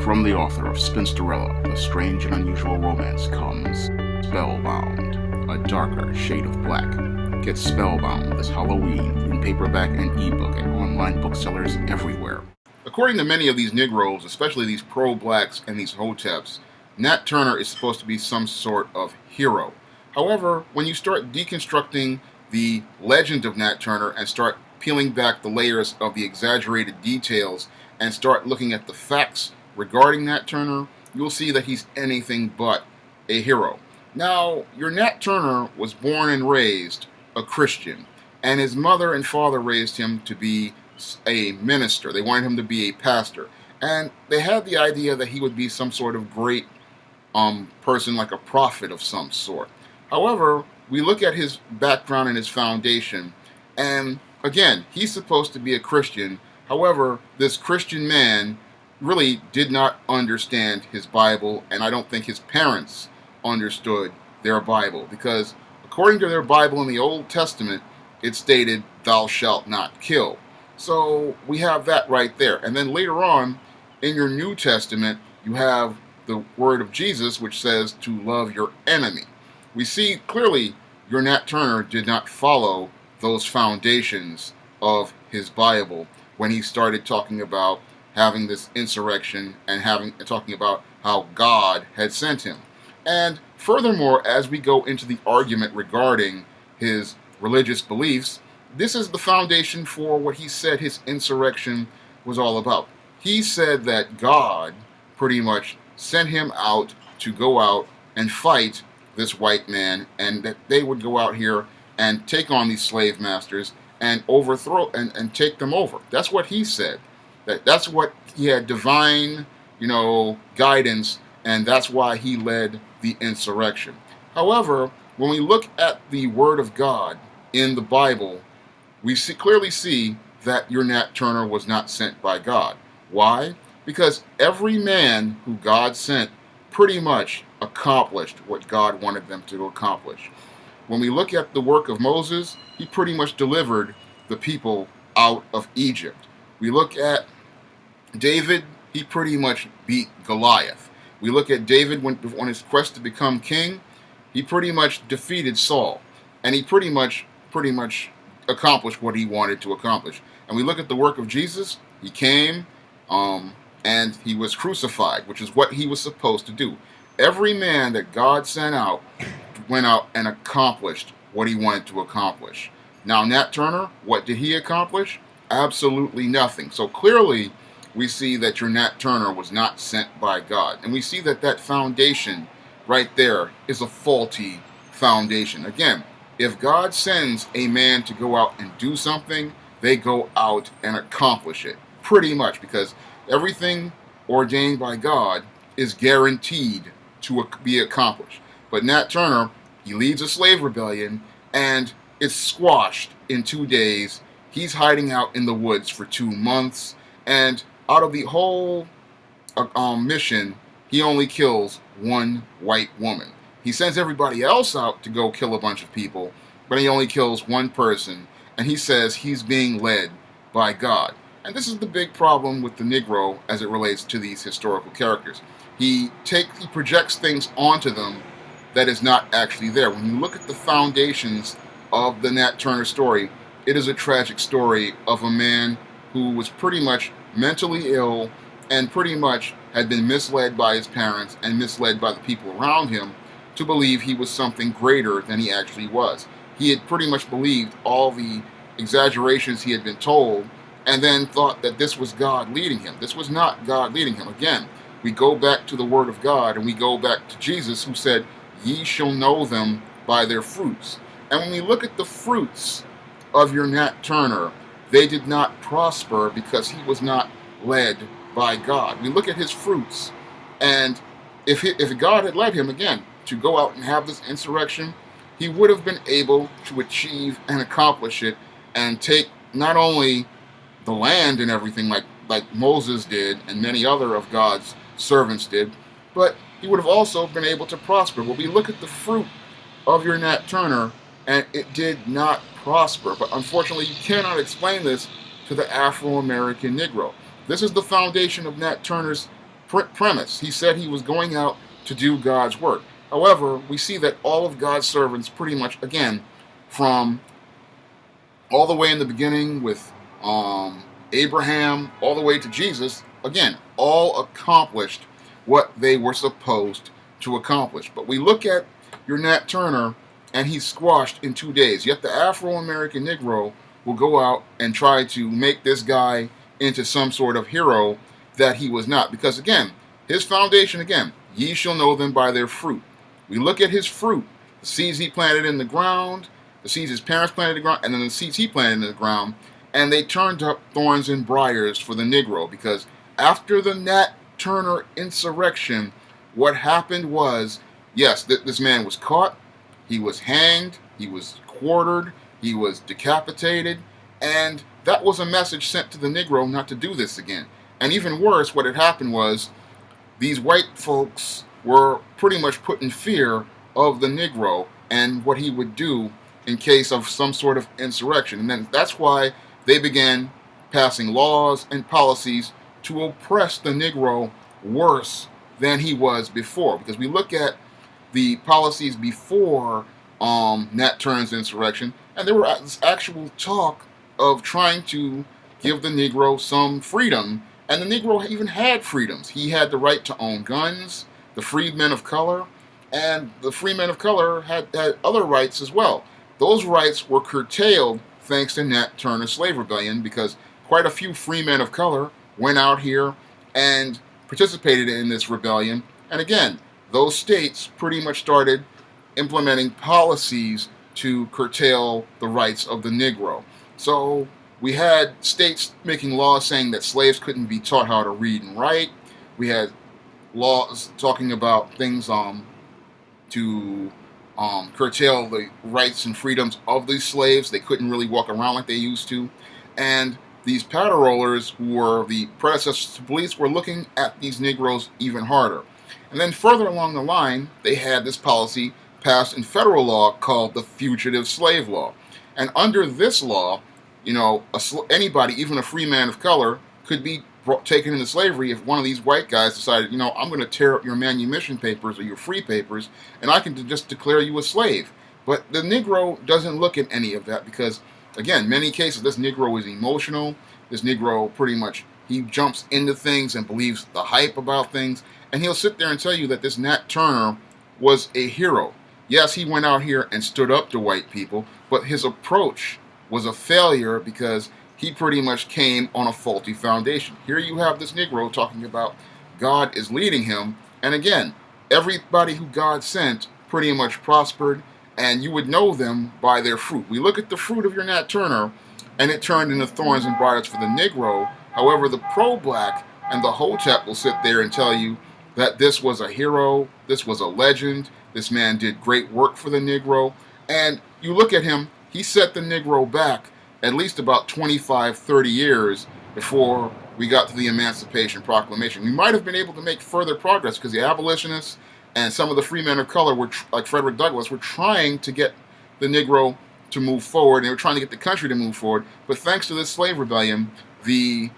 From the author of Spinsterella, A Strange and Unusual Romance comes Spellbound, a darker shade of black. Get Spellbound this Halloween in paperback and ebook at online booksellers everywhere. According to many of these Negroes, especially these pro-blacks and these hoteps, Nat Turner is supposed to be some sort of hero. However, when you start deconstructing the legend of Nat Turner and start peeling back the layers of the exaggerated details and start looking at the facts regarding Nat Turner, you'll see that he's anything but a hero. Now, your Nat Turner was born and raised a Christian, and his mother and father raised him to be a minister. They wanted him to be a pastor, and they had the idea that he would be some sort of great person, like a prophet of some sort. However, we look at his background and his foundation, and again, he's supposed to be a Christian. However, this Christian man really did not understand his Bible, and I don't think his parents understood their Bible, because according to their Bible in the Old Testament, it stated, "Thou shalt not kill." So we have that right there. And then later on, in your New Testament, you have the word of Jesus, which says to love your enemy. We see clearly your Nat Turner did not follow those foundations of his Bible when he started talking about having this insurrection and talking about how God had sent him. And furthermore, as we go into the argument regarding his religious beliefs, this is the foundation for what he said his insurrection was all about. He said that God pretty much sent him out to go out and fight this white man, and that they would go out here and take on these slave masters and overthrow and take them over. That's what he said. That's what he had divine, guidance, and that's why he led the insurrection. However, when we look at the Word of God in the Bible, we clearly see that your Nat Turner was not sent by God. Why? Because every man who God sent pretty much accomplished what God wanted them to accomplish. When we look at the work of Moses, he pretty much delivered the people out of Egypt. We look at David, he pretty much beat Goliath. We look at David on his quest to become king, he pretty much defeated Saul, and he pretty much accomplished what he wanted to accomplish. And we look at the work of Jesus, he came and he was crucified, which is what he was supposed to do. Every man that God sent out went out and accomplished what he wanted to accomplish. Now, Nat Turner, what did he accomplish? Absolutely nothing. So clearly, we see that your Nat Turner was not sent by God. And we see that that foundation right there is a faulty foundation. Again, if God sends a man to go out and do something, they go out and accomplish it. Pretty much, because everything ordained by God is guaranteed to be accomplished. But Nat Turner, he leads a slave rebellion, and it's squashed in 2 days. He's hiding out in the woods for 2 months, and out of the whole mission, he only kills one white woman. He sends everybody else out to go kill a bunch of people, but he only kills one person, and he says he's being led by God. And this is the big problem with the Negro as it relates to these historical characters. He projects things onto them that is not actually there. When you look at the foundations of the Nat Turner story, it is a tragic story of a man who was pretty much mentally ill and pretty much had been misled by his parents and misled by the people around him to believe he was something greater than he actually was. He had pretty much believed all the exaggerations he had been told, and then thought that this was God leading him. This was not God leading him. Again, we go back to the Word of God, and we go back to Jesus, who said, "Ye shall know them by their fruits." And when we look at the fruits of your Nat Turner, they did not prosper because he was not led by God. We look at his fruits, and if God had led him, again, to go out and have this insurrection, he would have been able to achieve and accomplish it and take not only the land and everything like Moses did and many other of God's servants did, but he would have also been able to prosper. Well, we look at the fruit of your Nat Turner, and it did not prosper. But unfortunately, you cannot explain this to the Afro-American Negro. This is the foundation of Nat Turner's premise. He said he was going out to do God's work. However, we see that all of God's servants pretty much, again, from all the way in the beginning with Abraham, all the way to Jesus, again, all accomplished what they were supposed to accomplish. But we look at your Nat Turner, and he's squashed in 2 days. Yet the Afro-American Negro will go out and try to make this guy into some sort of hero that he was not. Because again, his foundation, again, ye shall know them by their fruit. We look at his fruit, the seeds he planted in the ground, the seeds his parents planted in the ground, and then the seeds he planted in the ground, and they turned up thorns and briars for the Negro. Because after the Nat Turner insurrection, what happened was, yes, this man was caught, he was hanged, he was quartered, he was decapitated, and that was a message sent to the Negro not to do this again. And even worse, what had happened was these white folks were pretty much put in fear of the Negro and what he would do in case of some sort of insurrection. And then that's why they began passing laws and policies to oppress the Negro worse than he was before. Because we look at the policies before Nat Turner's insurrection, and there was actual talk of trying to give the Negro some freedom. And the Negro even had freedoms. He had the right to own guns, the freedmen of color, and the free men of color had other rights as well. Those rights were curtailed thanks to Nat Turner's slave rebellion, because quite a few free men of color went out here and participated in this rebellion. And again, those states pretty much started implementing policies to curtail the rights of the Negro. So we had states making laws saying that slaves couldn't be taught how to read and write. We had laws talking about things to curtail the rights and freedoms of these slaves. They couldn't really walk around like they used to. And these powder rollers, who were the predecessors to police, were looking at these Negroes even harder. And then further along the line, they had this policy passed in federal law called the Fugitive Slave Law. And under this law, anybody, even a free man of color, could be taken into slavery if one of these white guys decided, I'm going to tear up your manumission papers or your free papers, and I can just declare you a slave. But the Negro doesn't look at any of that because, again, many cases, this Negro is emotional. This Negro pretty much, he jumps into things and believes the hype about things, and he'll sit there and tell you that this Nat Turner was a hero. Yes, he went out here and stood up to white people, but his approach was a failure because he pretty much came on a faulty foundation. Here you have this Negro talking about God is leading him, and again, everybody who God sent pretty much prospered, and you would know them by their fruit. We look at the fruit of your Nat Turner, and it turned into thorns and briars for the Negro. However, the pro-black and the Hotep will sit there and tell you that this was a hero, this was a legend, this man did great work for the Negro, and you look at him, he set the Negro back at least about 25, 30 years before we got to the Emancipation Proclamation. We might have been able to make further progress because the abolitionists and some of the free men of color, like Frederick Douglass, were trying to get the Negro to move forward. They were trying to get the country to move forward. But thanks to this slave rebellion, the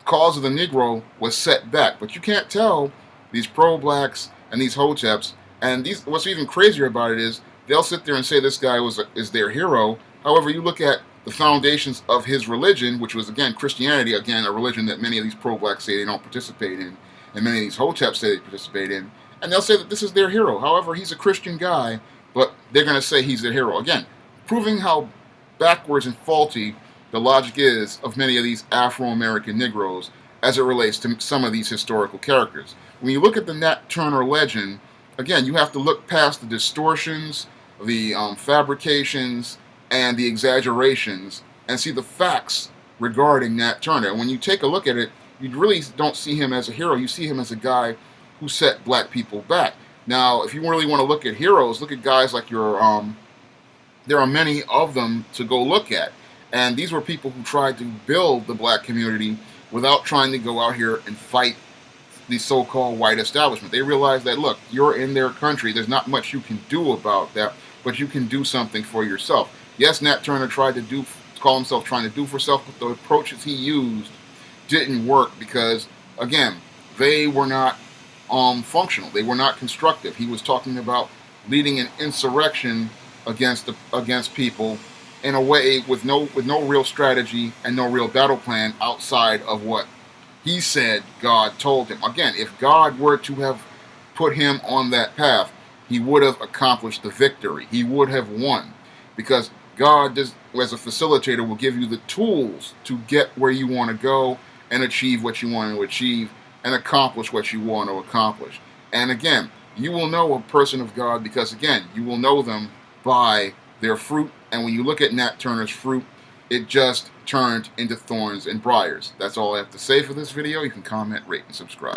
cause of the Negro was set back. But you can't tell these pro-blacks and these Hoteps, and what's even crazier about it is they'll sit there and say this guy is their hero. However, you look at the foundations of his religion, which was, again, Christianity, again, a religion that many of these pro-blacks say they don't participate in, and many of these Hoteps say they participate in, and they'll say that this is their hero. However, he's a Christian guy, but they're going to say he's their hero. Again, proving how backwards and faulty the logic is of many of these Afro-American Negroes as it relates to some of these historical characters. When you look at the Nat Turner legend, again, you have to look past the distortions, the fabrications, and the exaggerations, and see the facts regarding Nat Turner. And when you take a look at it, you really don't see him as a hero. You see him as a guy who set black people back. Now, if you really want to look at heroes, look at guys like there are many of them to go look at. And these were people who tried to build the black community without trying to go out here and fight the so-called white establishment. They realized that, look, you're in their country. There's not much you can do about that, but you can do something for yourself. Yes, Nat Turner tried to call himself trying to do for self, but the approaches he used didn't work because, again, they were not functional. They were not constructive. He was talking about leading an insurrection against people in a way with no real strategy and no real battle plan outside of what he said God told him. Again, if God were to have put him on that path, he would have accomplished the victory. He would have won, because God, as a facilitator, will give you the tools to get where you want to go and achieve what you want to achieve and accomplish what you want to accomplish. And again, you will know a person of God because, again, you will know them by their fruit. And when you look at Nat Turner's fruit, it just turned into thorns and briars. That's all I have to say for this video. You can comment, rate, and subscribe.